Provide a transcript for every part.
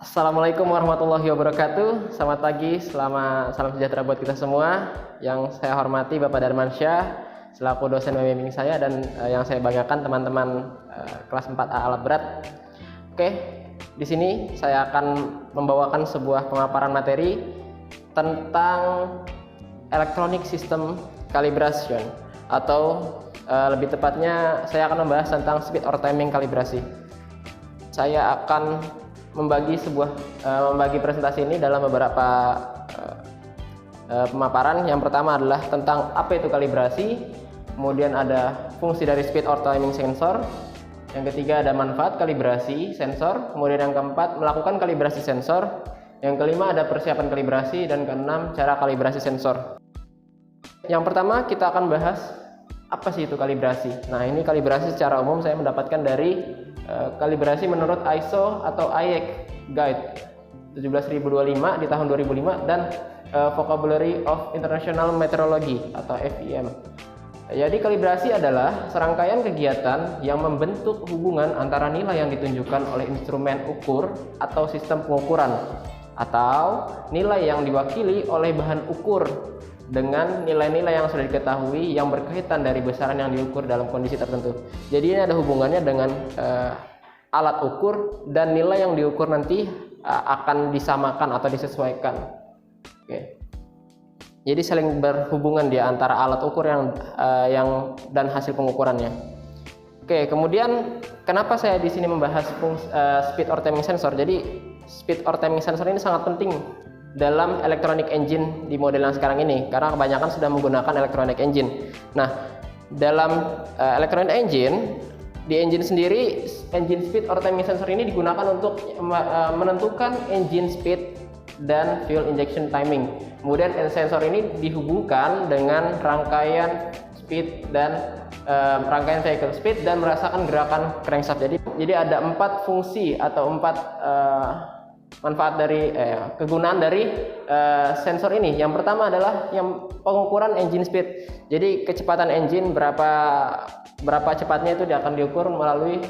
Assalamualaikum warahmatullahi wabarakatuh. Selamat pagi, salam sejahtera buat kita semua. Yang saya hormati Bapak Darmansyah selaku dosen pembimbing saya dan yang saya banggakan teman-teman kelas 4A alat berat. Oke, di sini saya akan membawakan sebuah pemaparan materi tentang electronic system calibration atau lebih tepatnya saya akan membahas tentang speed or timing kalibrasi. Saya akan membagi presentasi ini dalam beberapa pemaparan. Yang pertama adalah tentang apa itu kalibrasi, kemudian ada fungsi dari speed or timing sensor, yang ketiga ada manfaat kalibrasi sensor, kemudian yang keempat melakukan kalibrasi sensor, yang kelima ada persiapan kalibrasi, dan keenam cara kalibrasi sensor. Yang pertama kita akan bahas apa sih itu kalibrasi. Nah, ini kalibrasi secara umum saya mendapatkan dari kalibrasi menurut ISO atau IEC Guide 17025 di tahun 2005 dan Vocabulary of International Metrology atau FIM. Jadi kalibrasi adalah serangkaian kegiatan yang membentuk hubungan antara nilai yang ditunjukkan oleh instrumen ukur atau sistem pengukuran atau nilai yang diwakili oleh bahan ukur dengan nilai-nilai yang sudah diketahui yang berkaitan dari besaran yang diukur dalam kondisi tertentu. Jadi ini ada hubungannya dengan alat ukur dan nilai yang diukur nanti akan disamakan atau disesuaikan. Oke. Jadi saling berhubungan dia antara alat ukur yang dan hasil pengukurannya. Oke, kemudian kenapa saya di sini membahas speed or timing sensor? Jadi speed or timing sensor ini sangat penting dalam electronic engine di model yang sekarang ini karena kebanyakan sudah menggunakan electronic engine. Nah, dalam electronic engine, di engine sendiri, engine speed or timing sensor ini digunakan untuk menentukan engine speed dan fuel injection timing. Kemudian sensor ini dihubungkan dengan rangkaian speed dan rangkaian vehicle speed dan merasakan gerakan crankshaft. Jadi ada 4 fungsi atau 4 manfaat dari kegunaan dari sensor ini. Yang pertama adalah yang pengukuran engine speed. Jadi kecepatan engine berapa cepatnya itu akan diukur melalui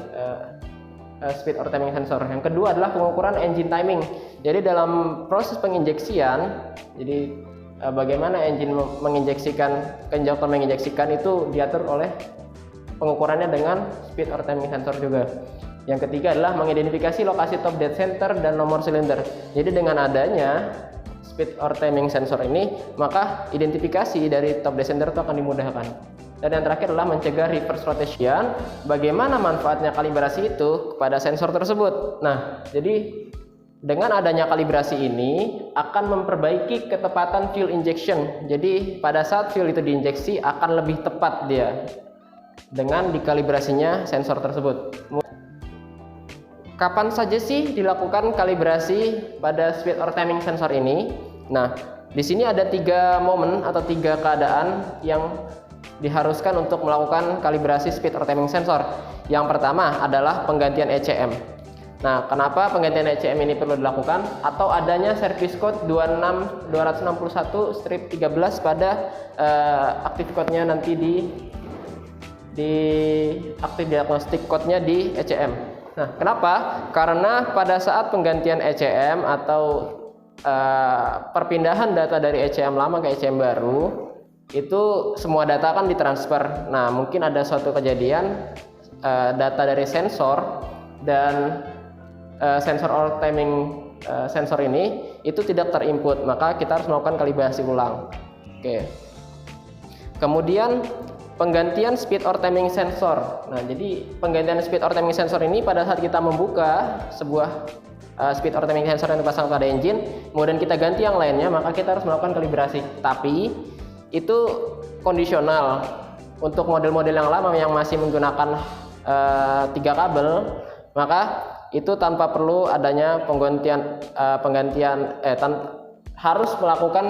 speed or timing sensor. Yang kedua adalah pengukuran engine timing. Jadi dalam proses penginjeksian, jadi bagaimana engine menginjeksikan, injektor menginjeksikan itu diatur oleh pengukurannya dengan speed or timing sensor juga. Yang ketiga adalah mengidentifikasi lokasi top dead center dan nomor silinder. Jadi dengan adanya speed or timing sensor ini, maka identifikasi dari top dead center itu akan dimudahkan. Dan yang terakhir adalah mencegah reverse rotation. Bagaimana manfaatnya kalibrasi itu kepada sensor tersebut? Nah, jadi dengan adanya kalibrasi ini akan memperbaiki ketepatan fuel injection. Jadi pada saat fuel itu diinjeksi akan lebih tepat dia dengan dikalibrasinya sensor tersebut. Kapan saja sih dilakukan kalibrasi pada speed or timing sensor ini? Nah, di sini ada 3 momen atau 3 keadaan yang diharuskan untuk melakukan kalibrasi speed or timing sensor. Yang pertama adalah penggantian ECM. Nah, kenapa penggantian ECM ini perlu dilakukan? Atau adanya service code 26261-13 pada active code-nya nanti di active diagnostic code-nya di ECM. Nah, kenapa? Karena pada saat penggantian ECM atau perpindahan data dari ECM lama ke ECM baru, itu semua data akan ditransfer. Nah, mungkin ada suatu kejadian data dari sensor dan sensor or timing sensor ini itu tidak terinput, maka kita harus melakukan kalibrasi ulang. Oke. Kemudian penggantian speed or timing sensor. Nah, jadi penggantian speed or timing sensor ini pada saat kita membuka sebuah speed or timing sensor yang dipasang pada engine, kemudian kita ganti yang lainnya, maka kita harus melakukan kalibrasi. Tapi itu kondisional. Untuk model-model yang lama yang masih menggunakan 3 kabel, maka itu tanpa perlu adanya harus melakukan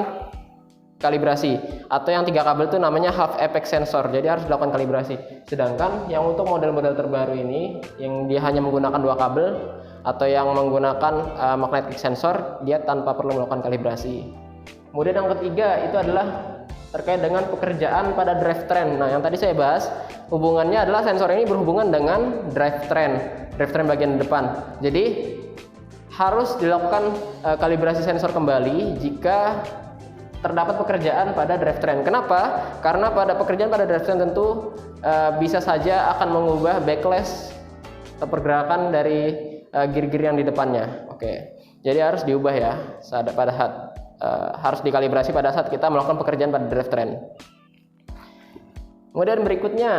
kalibrasi, atau yang 3 kabel itu namanya half apex sensor. Jadi harus dilakukan kalibrasi. Sedangkan yang untuk model-model terbaru ini yang dia hanya menggunakan 2 kabel atau yang menggunakan magnetic sensor, dia tanpa perlu melakukan kalibrasi. Kemudian yang ketiga itu adalah terkait dengan pekerjaan pada drive train. Nah, yang tadi saya bahas hubungannya adalah sensor ini berhubungan dengan drive train bagian depan. Jadi harus dilakukan kalibrasi sensor kembali jika terdapat pekerjaan pada drivetrain. Kenapa? Karena pada pekerjaan pada drivetrain tentu bisa saja akan mengubah backlash atau pergerakan dari gear-gear yang di depannya. Oke, jadi harus diubah ya harus dikalibrasi pada saat kita melakukan pekerjaan pada drivetrain. Kemudian berikutnya,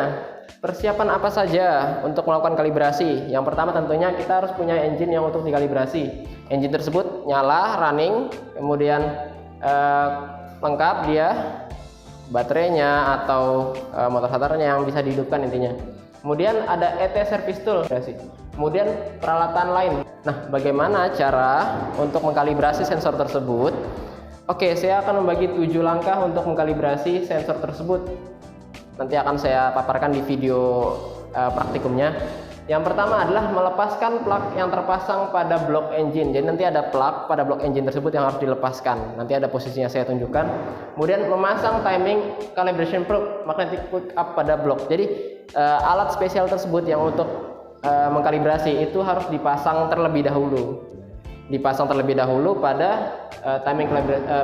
persiapan apa saja untuk melakukan kalibrasi? Yang pertama tentunya kita harus punya engine yang untuk dikalibrasi. Engine tersebut nyala, running, kemudian lengkap dia, baterainya atau motor starternya yang bisa dihidupkan intinya. Kemudian ada ET service tool. Kemudian peralatan lain. Nah, bagaimana cara untuk mengkalibrasi sensor tersebut? Oke, saya akan membagi 7 langkah untuk mengkalibrasi sensor tersebut. Nanti akan saya paparkan di video praktikumnya. Yang pertama adalah melepaskan plug yang terpasang pada blok engine. Jadi nanti ada plug pada blok engine tersebut yang harus dilepaskan. Nanti ada posisinya saya tunjukkan. Kemudian memasang timing calibration probe magnetic pick up pada blok. Jadi alat spesial tersebut yang untuk mengkalibrasi itu harus dipasang terlebih dahulu. Dipasang terlebih dahulu pada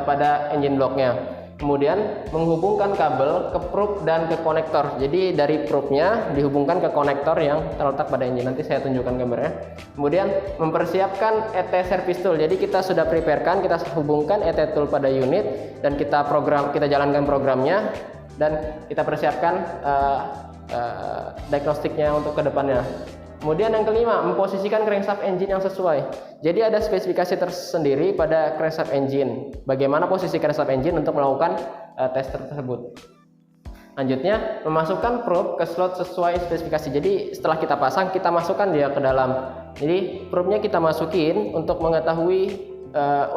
pada engine blocknya. Kemudian menghubungkan kabel ke probe dan ke konektor. Jadi dari probe-nya dihubungkan ke konektor yang terletak pada engine. Nanti saya tunjukkan gambarnya. Kemudian mempersiapkan ET service tool. Jadi kita sudah preparekan, kita hubungkan ET tool pada unit dan kita jalankan programnya dan kita persiapkan diagnostiknya untuk kedepannya. Kemudian yang kelima, memposisikan crankshaft engine yang sesuai. Jadi ada spesifikasi tersendiri pada crankshaft engine. Bagaimana posisi crankshaft engine untuk melakukan tes tersebut. Lanjutnya, memasukkan probe ke slot sesuai spesifikasi. Jadi setelah kita pasang, kita masukkan dia ke dalam. Jadi probe-nya kita masukin untuk mengetahui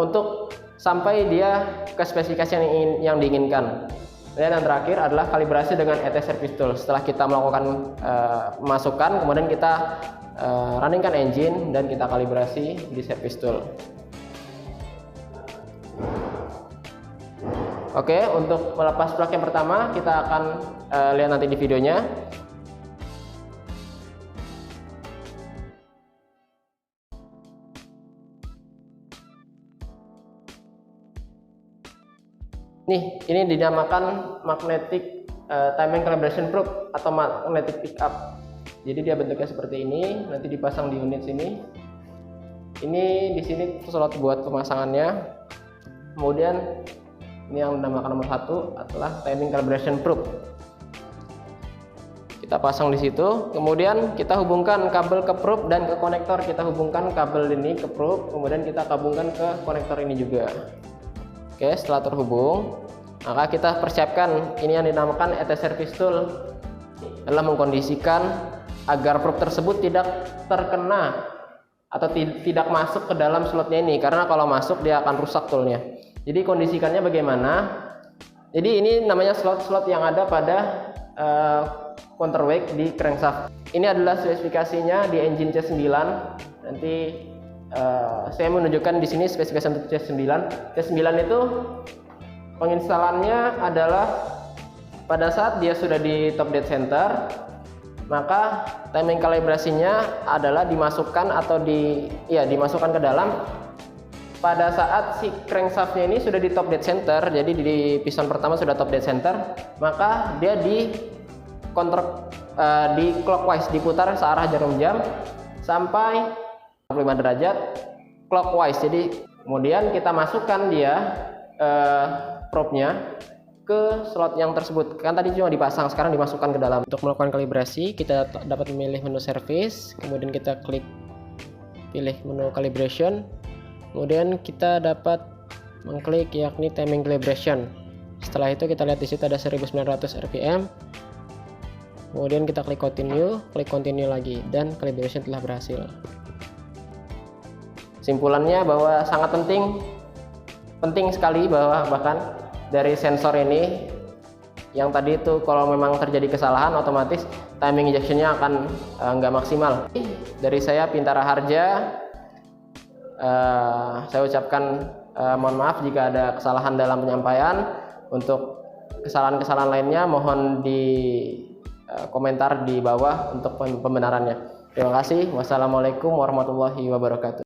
untuk sampai dia ke spesifikasi yang diinginkan. Dan yang terakhir adalah kalibrasi dengan ET service tool. Setelah kita melakukan masukan, kemudian kita runningkan engine dan kita kalibrasi di service tool. Oke, untuk melepas plug yang pertama kita akan lihat nanti di videonya. Nih, ini dinamakan magnetic timing calibration probe atau magnetic pickup. Jadi dia bentuknya seperti ini, nanti dipasang di unit sini. Ini di sini slot buat pemasangannya. Kemudian ini yang dinamakan nomor 1 adalah timing calibration probe. Kita pasang di situ, kemudian kita hubungkan kabel ke probe dan ke konektor. Kita hubungkan kabel ini ke probe, kemudian kita kabungkan ke konektor ini juga. Oke, setelah terhubung, maka kita persiapkan ini yang dinamakan ET service tool adalah mengkondisikan agar probe tersebut tidak terkena atau tidak masuk ke dalam slotnya ini, karena kalau masuk dia akan rusak toolnya. Jadi kondisikannya bagaimana? Jadi ini namanya slot-slot yang ada pada counterweight di crankshaft. Ini adalah spesifikasinya di engine C9. Nanti saya menunjukkan di sini spesifikasi untuk C9. C9 itu penginstalannya adalah pada saat dia sudah di top dead center, maka timing kalibrasinya adalah dimasukkan atau dimasukkan ke dalam pada saat si crankshaftnya ini sudah di top dead center. Jadi di piston pertama sudah top dead center, maka dia di clockwise, diputar searah jarum jam sampai 45 derajat clockwise. Jadi kemudian kita masukkan dia probe-nya ke slot yang tersebut. Kan tadi cuma dipasang, sekarang dimasukkan ke dalam. Untuk melakukan kalibrasi, kita dapat memilih menu service, kemudian kita pilih menu calibration, kemudian kita dapat mengklik yakni timing calibration. Setelah itu kita lihat di situ ada 1900 rpm. Kemudian kita klik continue lagi, dan calibration telah berhasil. Simpulannya bahwa sangat penting sekali bahwa bahkan dari sensor ini yang tadi itu kalau memang terjadi kesalahan, otomatis timing injectionnya akan nggak maksimal. Dari saya Pintara Harja, saya ucapkan mohon maaf jika ada kesalahan dalam penyampaian. Untuk kesalahan-kesalahan lainnya mohon di komentar di bawah untuk pembenarannya. Terima kasih. Wassalamualaikum warahmatullahi wabarakatuh.